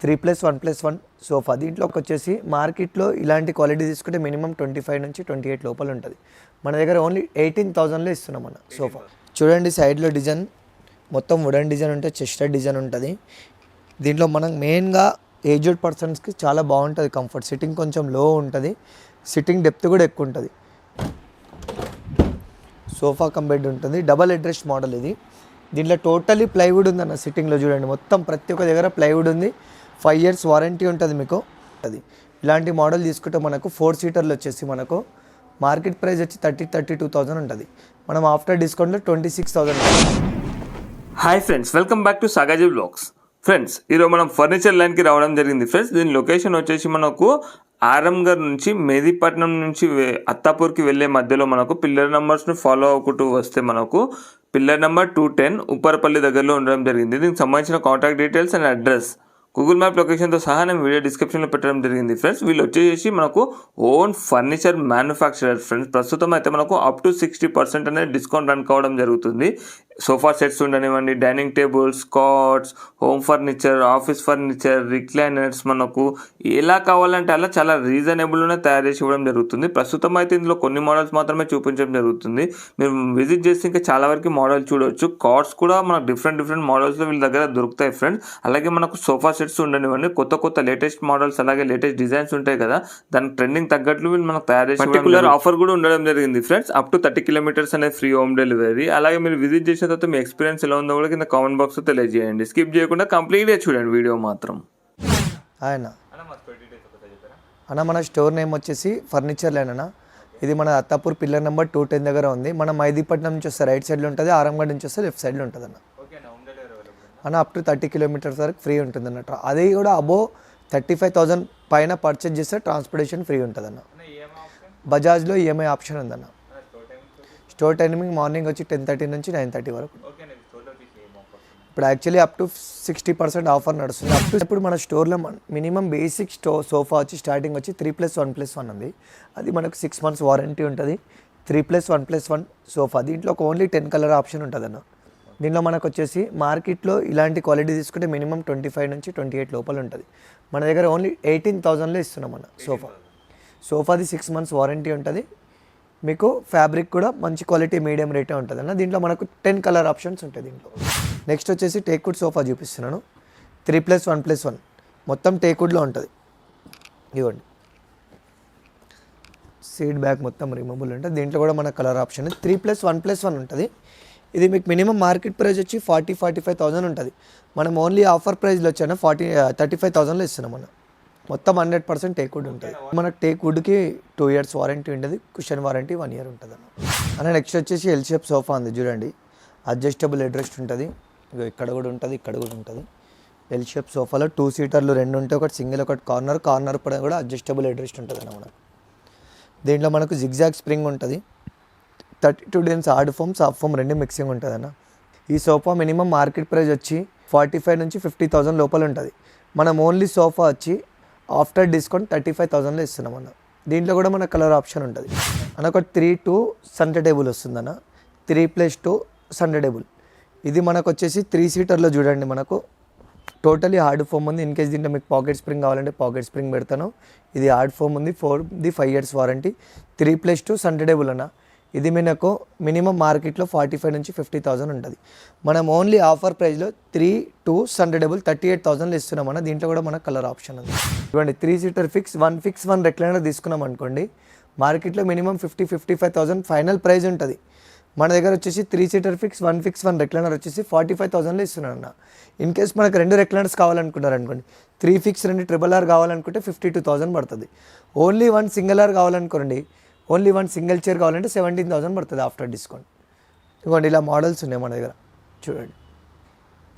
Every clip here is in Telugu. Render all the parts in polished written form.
3+1+1 సోఫా. దీంట్లోకి వచ్చేసి మార్కెట్లో ఇలాంటి క్వాలిటీ తీసుకుంటే మినిమం 25 నుంచి 28 లోపల ఉంటుంది. మన దగ్గర ఓన్లీ 18,000లో ఇస్తున్నాం మన సోఫా. చూడండి సైడ్లో డిజైన్ మొత్తం వుడెన్ డిజైన్ ఉంటుంది, చెస్టర్ డిజైన్ ఉంటుంది. దీంట్లో మనం మెయిన్గా ఏజ్డ్ పర్సన్స్కి చాలా బాగుంటుంది కంఫర్ట్. సిట్టింగ్ కొంచెం లో ఉంటుంది, సిట్టింగ్ డెప్త్ కూడా ఎక్కువ ఉంటుంది. సోఫా కమ్ బెడ్ ఉంటుంది, డబల్ హెడ్ రెస్ట్ మోడల్ ఇది. దీంట్లో టోటలీ ప్లైవుడ్ ఉందన్న. సిట్టింగ్లో చూడండి మొత్తం ప్రతి ఒక్క దగ్గర ప్లైవుడ్ ఉంది. 5 years వారంటీ ఉంటుంది మీకు. అది ఇలాంటి మోడల్ తీసుకుంటే మనకు 4 సీటర్లు వచ్చేసి మనకు మార్కెట్ ప్రైస్ వచ్చి 32,000 ఉంటుంది. మనం ఆఫ్టర్ డిస్కౌంట్లో 26,000. Hi friends, welcome back to Sagaji blogs. Friends, ఈరోజు మనం ఫర్నిచర్ లైన్కి రావడం జరిగింది. ఫ్రెండ్స్, దీని లొకేషన్ వచ్చేసి మనకు ఆరంగర్ నుంచి మెహదీపట్నం నుంచి అత్తాపూర్కి వెళ్ళే మధ్యలో మనకు పిల్లర్ నెంబర్స్ని ఫాలో అవ్వకుంటూ వస్తే మనకు పిల్లర్ నెంబర్ 210 ఉప్పరపల్లి దగ్గరలో ఉండడం జరిగింది. దీనికి సంబంధించిన contact details and address Google map లొకేషన్తో సహా నేను వీడియో డిస్క్రిప్షన్లో పెట్టడం జరిగింది. ఫ్రెండ్స్, వీళ్ళు వచ్చేసి మనకు ఓన్ ఫర్నిచర్ మ్యానుఫ్యాక్చరర్. ఫ్రెండ్స్, ప్రస్తుతం అయితే మనకు అప్ టు 60% అనేది డిస్కౌంట్ రన్ కావడం జరుగుతుంది. సోఫా సెట్స్ ఉండనివ్వండి, dining tables, cots, home furniture, office furniture, recliners మనకు ఎలా కావాలంటే అలా చాలా రీజనబుల్గానే తయారు చేసి ఇవ్వడం జరుగుతుంది. ప్రస్తుతం అయితే ఇందులో కొన్ని మోడల్స్ మాత్రమే చూపించడం జరుగుతుంది. మీరు విజిట్ చేస్తే ఇంకా చాలా వరకు మోడల్ చూడవచ్చు. కాట్స్ కూడా మనకు డిఫరెంట్ మోడల్స్లో వీళ్ళ దగ్గర దొరుకుతాయి. ఫ్రెండ్స్, అలాగే మనకు సోఫా సెట్స్ ఉండనివ్వండి, కొత్త లేటెస్ట్ మోడల్స్ అలాగే లేటెస్ట్ డిజైన్స్ ఉంటాయి కదా, దానికి ట్రెండింగ్ తగ్గట్లు వీళ్ళు మనకు తయారు చేసి పర్టికులర్ ఆఫర్ కూడా ఉండడం జరిగింది. ఫ్రెండ్స్, అప్ టు 30 kilometers అనేది ఫ్రీ హోమ్ డెలివరీ. అలాగే మీరు విజిట్ చేసిన తర్వాత మీ ఎక్స్పీరియన్స్ ఎలా ఉందో కూడా కింద కామెంట్ బాక్స్లో తెలియజేయండి. స్కిప్ చేయకుండా కంప్లీట్గా చూడండి వీడియో మాత్రం. అన్న మన స్టోర్ నేమ్ వచ్చేసి ఫర్నిచర్ లైన్ అన్న. ఇది మన అత్తాపూర్ పిల్లర్ నెంబర్ 210 దగ్గర ఉంది. మన మెహదీపట్నం నుంచి వస్తే రైట్ సైడ్లో ఉంటుంది, ఆరంగడ్ నుంచి వస్తే లెఫ్ట్ సైడ్లో ఉంటుంది అన్న. అప్ టు 30 kilometers వరకు ఫ్రీ ఉంటుంది అన్నట్టు. అది కూడా అబోవ్ 35,000 పైన పర్చేజ్ చేస్తే ట్రాన్స్పోర్టేషన్ ఫ్రీ ఉంటుంది అన్న. బజాజ్లో ఈఎంఐ ఆప్షన్ ఉందన్న. స్టోర్ టైమింగ్ మార్నింగ్ వచ్చి 10:30 నుంచి 9:30 వరకు. ఇప్పుడు యాక్చువల్లీ అప్ టు 60% ఆఫర్ నడుస్తుంది. ఇప్పుడు మన స్టోర్లో మినిమం బేసిక్ సోఫా వచ్చి స్టార్టింగ్ వచ్చి 3+1+1 ఉంది. అది మనకు 6 months వారంటీ ఉంటుంది. 3+1+1 సోఫా. దీంట్లో ఒక ఓన్లీ 10 color ఆప్షన్ ఉంటుంది అన్న. దీనిలో మనకు వచ్చేసి మార్కెట్లో ఇలాంటి క్వాలిటీ తీసుకుంటే మినిమం 25 నుంచి 28 లోపల ఉంటుంది. మన దగ్గర ఓన్లీ 18,000లో ఇస్తున్నాం అన్న సోఫాది 6 months వారంటీ ఉంటుంది. మీకు ఫ్యాబ్రిక్ కూడా మంచి క్వాలిటీ మీడియం రేటే ఉంటుంది అన్న. దీంట్లో మనకు 10 color ఆప్షన్స్ ఉంటాయి దీంట్లో. నెక్స్ట్ వచ్చేసి టేక్వుడ్ సోఫా చూపిస్తున్నాను. 3+1+1 మొత్తం టేక్వుడ్లో ఉంటుంది. ఇవ్వండి, సీట్ బ్యాక్ మొత్తం రిమూవబుల్ ఉంటుంది. దీంట్లో కూడా మన కలర్ ఆప్షన్ 3+1+1 ఉంటుంది. ఇది మీకు మినిమం మార్కెట్ ప్రైస్ వచ్చి 40-45,000 ఉంటుంది. మనం ఓన్లీ ఆఫర్ ప్రైస్లో వచ్చాను 35,000లో ఇస్తున్నాం అన్న. మొత్తం 100% టేక్వుడ్ ఉంటుంది. మనకు టేక్వుడ్కి 2 years వారంటీ ఉంటుంది, కుషన్ వారంటీ 1 year ఉంటుంది అన్న. నెక్స్ట్ వచ్చేసి ఎల్ షేప్ సోఫా ఉంది చూడండి. అడ్జస్టబుల్ హెడ్ రెస్ట్ ఉంటుంది. ఇక్కడ కూడా ఉంటుంది, ఇక్కడ కూడా ఉంటుంది. ఎల్ షేప్ సోఫాలో 2 seaterలు 2 ఉంటాయి. ఒకటి సింగిల్, ఒకటి కార్నర్ పైన కూడా అడ్జస్టబుల్ హెడ్ రెస్ట్ ఉంటుంది అన్న మనకు. దీంట్లో మనకు జిగ్జాగ్ స్ప్రింగ్ ఉంటుంది. 32 days hard foam, soft foam రెండు మిక్సింగ్ ఉంటుంది అన్న. ఈ సోఫా మినిమం మార్కెట్ ప్రైస్ వచ్చి 45 నుంచి 50,000 లోపల ఉంటుంది. మనం ఓన్లీ సోఫా వచ్చి ఆఫ్టర్ డిస్కౌంట్ 35,000లో ఇస్తున్నాం అన్న. దీంట్లో కూడా మన కలర్ ఆప్షన్ ఉంటుంది అన్న. ఒక 3-2 సెంటర్ టేబుల్ వస్తుంది అన్న. 3+2 సెంటర్ టేబుల్. ఇది మనకు వచ్చేసి 3 seaterలో చూడండి. మనకు టోటలీ హార్డ్ ఫోమ్ ఉంది. ఇన్ కేస్ దీంట్లో మీకు పాకెట్ స్ప్రింగ్ కావాలంటే పాకెట్ స్ప్రింగ్ పెడతాను. ఇది హార్డ్ ఫోమ్ ఉంది. 5 years వారంటీ. 3+2 సెంటర్ టేబుల్ అన్న. ఇది మనకు మినిమం మార్కెట్లో 45 నుంచి 50,000 ఉంటుంది. మనం ఓన్లీ ఆఫర్ ప్రైస్లో 3-2 సెంటర్ టేబుల్ 38,000లో ఇస్తున్నాం అన్న. దీంట్లో కూడా మన కలర్ ఆప్షన్ ఉంది. ఇవ్వండి, 3 seater ఫిక్స్ 1 రెక్లైనర్ తీసుకున్నాం అనుకోండి, మార్కెట్లో మినిమం 50-55,000 ఫైనల్ ప్రైస్ ఉంటుంది. మన దగ్గర వచ్చేసి 3 seater ఫిక్స్ 1 రెక్లైనర్ వచ్చేసి 45,000లో ఇస్తున్నాను అన్న. ఇన్ కేస్ మనకు 2 రెక్లైనర్స్ కావాలనుకున్నారు అనుకోండి, 3 ఫిక్స్ 2 RRR కావాలనుకుంటే 52,000 పడుతుంది. ఓన్లీ 1 single R కావాలనుకోండి, ఓన్లీ 1 single chair కావాలంటే 17,000 పడుతుంది ఆఫ్టర్ డిస్కౌంట్. ఇవ్వండి, ఇలా మోడల్స్ ఉన్నాయి మన దగ్గర చూడండి.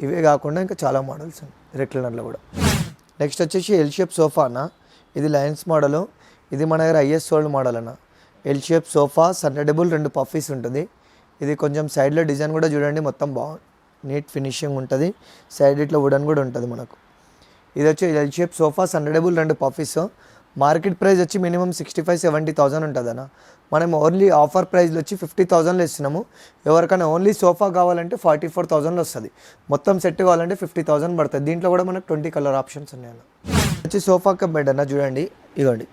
ఇవే కాకుండా ఇంకా చాలా మోడల్స్ ఉన్నాయి రెక్లైనర్లో కూడా. నెక్స్ట్ వచ్చేసి ఎల్ షేప్ సోఫా అన్న. ఇది లయన్స్ మోడలు. ఇది మన దగ్గర IS సోల్డ్ మోడల్ అన్న. L shape sofa centre table 2 puffies ఉంటుంది. ఇది కొంచెం సైడ్లో డిజైన్ కూడా చూడండి, మొత్తం బాగుంది, నీట్ ఫినిషింగ్ ఉంటుంది. సైడ్ ఇట్లా వుడన్ కూడా ఉంటుంది మనకు. ఇది వచ్చి L shape sofa centre table 2 puffies. Market price వచ్చి మినిమం 65-70,000 ఉంటుందన్న. మనం ఓన్లీ ఆఫర్ ప్రైస్లో వచ్చి 50,000లో ఇస్తున్నాము. ఎవరికైనా ఓన్లీ సోఫా కావాలంటే 44,000లో వస్తుంది. మొత్తం సెట్ కావాలంటే 50,000 పడుతుంది. దీంట్లో కూడా మనకు 20 కలర్ ఆప్షన్స్ ఉన్నాయి అన్న. వచ్చి సోఫా కమ్ బెడ్ అన్న, చూడండి ఇవ్వండి.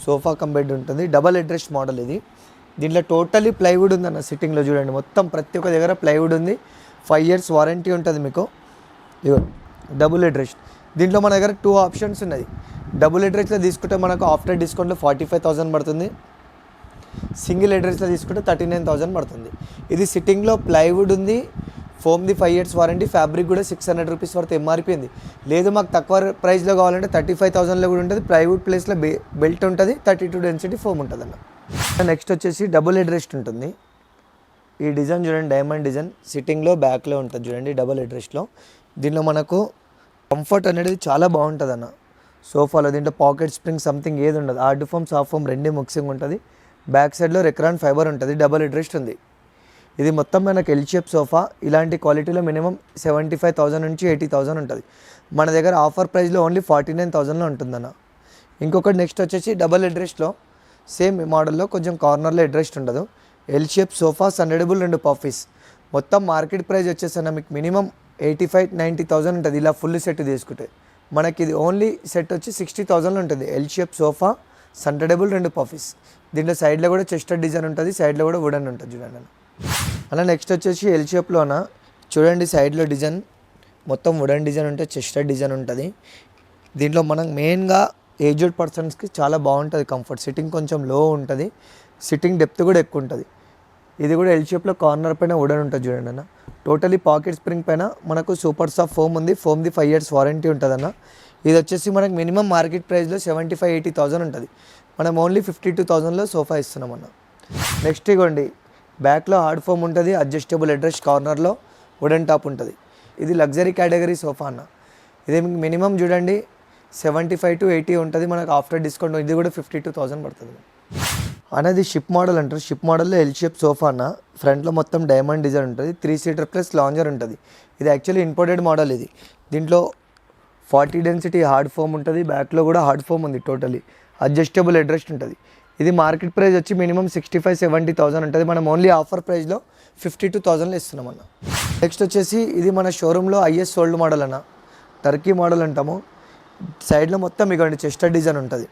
సోఫా కమ్ బెడ్ ఉంటుంది, డబల్ హెడ్ రెస్ట్ మోడల్ ఇది. దీంట్లో టోటలీ ప్లైవుడ్ ఉందన్న. సిట్టింగ్లో చూడండి మొత్తం ప్రతి ఒక్క దగ్గర ప్లైవుడ్ ఉంది. 5 years వారంటీ ఉంటుంది మీకు. ఇవ్వండి డబుల్ హెడ్ రెస్ట్. దీంట్లో మన దగ్గర 2 ఆప్షన్స్ ఉన్నాయి. డబుల్ హెడ్ రెస్ట్లో తీసుకుంటే మనకు ఆఫ్టర్ డిస్కౌంట్లో 45,000 పడుతుంది. సింగిల్ హెడ్ రెస్ట్లో తీసుకుంటే 39,000 పడుతుంది. ఇది సిట్టింగ్లో ప్లైవుడ్ ఉంది, ఫోమ్ది 5 years వారంటీ, ఫ్యాబ్రిక్ కూడా 600 రూపీస్ వరకు ఎంఆర్పీ ఉంది. లేదు మాకు తక్కువ ప్రైస్లో కావాలంటే 35,000లో కూడా ఉంటుంది. ప్లైవుడ్ ప్లేస్లో బెల్ట్ ఉంటుంది, 32 డెన్సిటీ ఫోమ్ ఉంటుంది అన్న. నెక్స్ట్ వచ్చేసి డబుల్ హెడ్ రెస్ట్ ఉంటుంది. ఈ డిజైన్ చూడండి, డైమండ్ డిజైన్, సిట్టింగ్లో బ్యాక్లో ఉంటుంది చూడండి డబుల్ హెడ్ రెస్ట్లో. దీంట్లో మనకు కంఫర్ట్ అనేది చాలా బాగుంటుంది అన్న సోఫాలో. దీంట్లో పాకెట్ స్ప్రింగ్ సంథింగ్ ఏది ఉండదు. హార్డ్ ఫోమ్ సాఫ్ట్ ఫోమ్ రెండే మిక్సింగ్ ఉంటుంది. బ్యాక్ సైడ్లో రెక్రాన్ ఫైబర్ ఉంటుంది. డబుల్ హెడ్ రెస్ట్ ఉంది. ఇది మొత్తం మనకు ఎల్ షేప్ సోఫా. ఇలాంటి క్వాలిటీలో మినిమం 75,000 నుంచి 80,000 ఉంటుంది. మన దగ్గర ఆఫర్ ప్రైస్లో ఓన్లీ 49,000లో ఉంటుందన్న. ఇంకొకటి నెక్స్ట్ వచ్చేసి డబుల్ హెడ్ రెస్ట్లో సేమ్ మోడల్లో కొంచెం కార్నర్లో హెడ్ రెస్ట్ ఉండదు. ఎల్ షేప్ సోఫా, సన్డబుల్, 2 పఫీస్. మొత్తం మార్కెట్ ప్రైస్ వచ్చేసన్న మీకు మినిమం 85-90,000 ఉంటుంది. ఇలా ఫుల్ సెట్ తీసుకుంటే మనకి ఇది ఓన్లీ సెట్ వచ్చి 60,000లో ఉంటుంది. ఎల్ షేప్ సోఫా, సన్డబుల్, 2 పఫీస్. దీంట్లో సైడ్లో కూడా చెస్టర్ డిజైన్ ఉంటుంది, సైడ్లో కూడా వుడెన్ ఉంటుంది చూడండి అలా. నెక్స్ట్ వచ్చేసి ఎల్ షేప్లోన చూడండి, సైడ్లో డిజైన్ మొత్తం వుడెన్ డిజైన్ ఉంటుంది, చెస్టర్ డిజైన్ ఉంటుంది. దీంట్లో మనం మెయిన్గా ఏజ్డ్ పర్సన్స్కి చాలా బాగుంటుంది కంఫర్ట్. సిట్టింగ్ కొంచెం లో ఉంటుంది, సిట్టింగ్ డెప్త్ కూడా ఎక్కువ ఉంటుంది. ఇది కూడా ఎల్ షేప్లో కార్నర్ పైన వుడెన్ ఉంటుంది చూడండి అన్న. టోటలీ పాకెట్ స్ప్రింగ్ పైన మనకు సూపర్ సాఫ్ట్ ఫోమ్ ఉంది. ఫోమ్ది 5 years వారంటీ ఉంటుంది అన్న. ఇది వచ్చేసి మనకు మినిమం మార్కెట్ ప్రైస్లో 75-80,000 ఉంటుంది. మనం ఓన్లీ 52,000లో సోఫా ఇస్తున్నాం అన్న. నెక్స్ట్ ఇగోండి, బ్యాక్లో హార్డ్ ఫోమ్ ఉంటుంది, అడ్జస్టబుల్ హెడ్ రెస్ట్, కార్నర్లో వుడెన్ టాప్ ఉంటుంది. ఇది లగ్జరీ కేటగిరీ సోఫా అన్న. ఇది మీకు మినిమం చూడండి 75-80 ఉంటుంది. మనకు ఆఫ్టర్ డిస్కౌంట్ ఇది కూడా 52,000 పడుతుంది అనేది. షిప్ మోడల్ అంటారు. షిప్ మోడల్లో ఎల్ షేప్ సోఫా అన్న. ఫ్రంట్లో మొత్తం డైమండ్ డిజైన్ ఉంటుంది. 3 seater ప్లస్ లాంజర్ ఉంటుంది. ఇది యాక్చువల్లీ ఇంపోర్టెడ్ మోడల్ ఇది. దీంట్లో 40 డెన్సిటీ హార్డ్ ఫోమ్ ఉంటుంది. బ్యాక్లో కూడా హార్డ్ ఫోమ్ ఉంది. టోటలీ అడ్జస్టబుల్ హెడ్ రెస్ట్ ఉంటుంది. ఇది మార్కెట్ ప్రైస్ వచ్చి మినిమం 65-70,000 ఉంటుంది. మనం ఓన్లీ ఆఫర్ ప్రైస్లో 52,000లో ఇస్తున్నాం అన్న. నెక్స్ట్ వచ్చేసి ఇది మన షోరూంలో హైయెస్ట్ సోల్డ్ మోడల్ అన్న. టర్కీ మోడల్ అంటాము. సైడ్లో మొత్తం ఇవ్వండి చెస్టర్ డిజైన్ ఉంటుంది.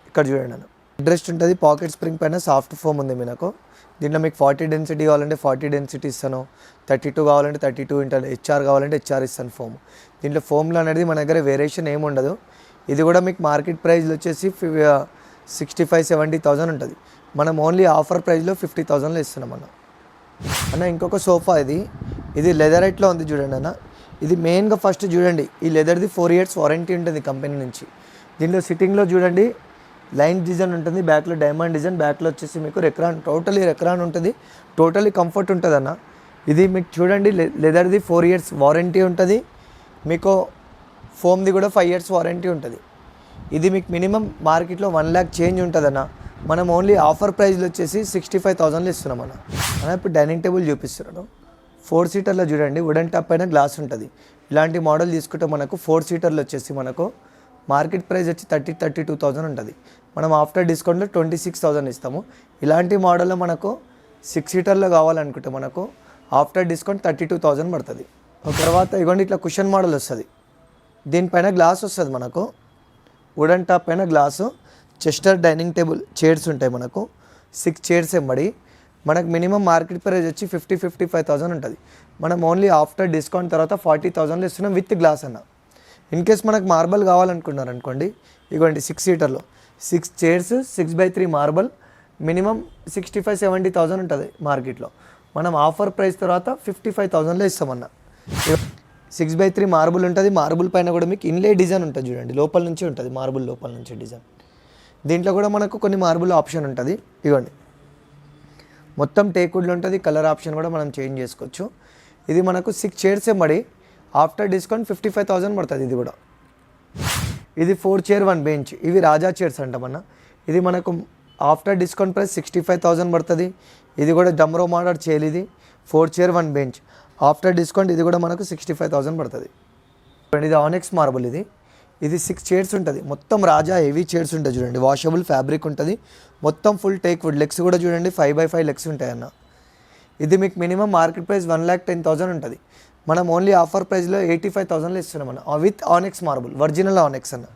ఇక్కడ చూడండి అన్న, హెడ్ రెస్ట్ ఉంటుంది. పాకెట్ స్ప్రింగ్ పైన సాఫ్ట్ ఫోమ్ ఉంది మీకు. దీంట్లో మీకు 40 డెన్సిటీ కావాలంటే 40 డెన్సిటీ ఇస్తాను, 32 కావాలంటే 32 ఇంటాను, హెచ్ఆర్ కావాలంటే హెచ్ఆర్ ఇస్తాను ఫోమ్. దీంట్లో ఫోమ్లో అనేది మన దగ్గర వేరియేషన్ ఏమి ఉండదు. ఇది కూడా మీకు మార్కెట్ ప్రైస్లో వచ్చేసి 65-70,000 ఉంటుంది. మనం ఓన్లీ ఆఫర్ ప్రైస్లో 50,000లో ఇస్తున్నాం అన్న. ఇంకొక సోఫా ఇది లెదరైట్లో ఉంది చూడండి అన్న. ఇది మెయిన్గా ఫస్ట్ చూడండి, ఈ లెదర్ది 4 years వారంటీ ఉంటుంది కంపెనీ నుంచి. దీంట్లో సిట్టింగ్లో చూడండి లైన్ డిజైన్ ఉంటుంది, బ్యాక్లో డైమండ్ డిజైన్, బ్యాక్లో వచ్చేసి మీకు రెక్రాన్, టోటలీ రెక్రాన్ ఉంటుంది. టోటలీ కంఫర్ట్ ఉంటుంది అన్న. ఇది మీకు చూడండి లెదర్ది 4 years వారంటీ ఉంటుంది. మీకు ఫోమ్ది కూడా 5 years వారంటీ ఉంటుంది. ఇది మీకు మినిమం మార్కెట్లో 1 lakh చేంజ్ ఉంటుంది అన్న. మనం ఓన్లీ ఆఫర్ ప్రైస్లో వచ్చేసి 65,000లో ఇస్తున్నాం అన్న. ఇప్పుడు డైనింగ్ టేబుల్ చూపిస్తున్నాను. 4 seaterలో చూడండి, వుడెన్ టాప్ పైన గ్లాస్ ఉంటుంది. ఇలాంటి మోడల్ తీసుకుంటే మనకు 4 seaterలో వచ్చేసి మనకు మార్కెట్ ప్రైస్ వచ్చి 32,000 ఉంటుంది. మనం ఆఫ్టర్ డిస్కౌంట్లో 26,000 ఇస్తాము. ఇలాంటి మోడల్లో మనకు 6 seaterలో కావాలనుకుంటే మనకు ఆఫ్టర్ డిస్కౌంట్ 32,000 పడుతుంది. తర్వాత ఇగోండి ఇట్లా కుషన్ మోడల్ వస్తుంది. దీనిపైన గ్లాస్ వస్తుంది మనకు, వుడెన్ టాప్ పైన glass, Chester dining table chairs ఉంటాయి మనకు. 6 chairs ఎంబడి మనకు మినిమం మార్కెట్ ప్రైస్ వచ్చి 50-55,000 ఉంటుంది. మనం ఓన్లీ ఆఫ్టర్ డిస్కౌంట్ తర్వాత 40,000లో ఇస్తున్నాం విత్ గ్లాస్ అన్న. ఇన్ కేస్ మనకు మార్బల్ కావాలనుకున్నారు అనుకోండి, ఇగోండి 6 seaterలో 6 chairs 6/3 మార్బల్ మినిమం 65-70,000 ఉంటుంది మార్కెట్లో. మనం ఆఫర్ ప్రైస్ తర్వాత 55,000లో ఇస్తామన్న. 6/3 మార్బుల్ ఉంటుంది. మార్బుల్ పైన కూడా మీకు ఇన్లే డిజైన్ ఉంటుంది చూడండి, లోపల నుంచి ఉంటుంది మార్బుల్, లోపల నుంచి డిజైన్. దీంట్లో కూడా మనకు కొన్ని మార్బుల్ ఆప్షన్ ఉంటుంది. ఇవ్వండి మొత్తం టేకుడ్లో ఉంటుంది. కలర్ ఆప్షన్ కూడా మనం చేంజ్ చేసుకోవచ్చు. ఇది మనకు 6 chairs ఎంబడి ఆఫ్టర్ డిస్కౌంట్ 55,000 పడుతుంది. ఇది కూడా ఇది 4 chair 1 bench. ఇవి రాజా చైర్స్ అంటామన్న. ఇది మనకు ఆఫ్టర్ డిస్కౌంట్ ప్రైస్ 65,000 పడుతుంది. ఇది కూడా డమ్రో మోడల్ చైర్. ఇది 4 chair 1 bench ఆఫ్టర్ డిస్కౌంట్ ఇది కూడా మనకు 65,000 పడుతుంది. ఇది ఆనెక్స్ మార్బుల్. ఇది ఇది 6 చైర్స్ ఉంటుంది, మొత్తం రాజా హెవీ చైర్స్ ఉంటుంది చూడండి, వాషబుల్ ఫ్యాబ్రిక్ ఉంటుంది, మొత్తం ఫుల్ టేక్ వుడ్, లెగ్స్ కూడా చూడండి 5x5 లెగ్స్ ఉంటాయి అన్న. ఇది మీకు మినిమం మార్కెట్ ప్రైస్ 1,10,000 ఉంటుంది, మనం ఓన్లీ ఆఫర్ ప్రైస్లో 85,000లో ఇస్తున్నాం అన్న, విత్ ఆనెక్స్ మార్బుల్, ఒరిజినల్ ఆనెక్స్ అన్న.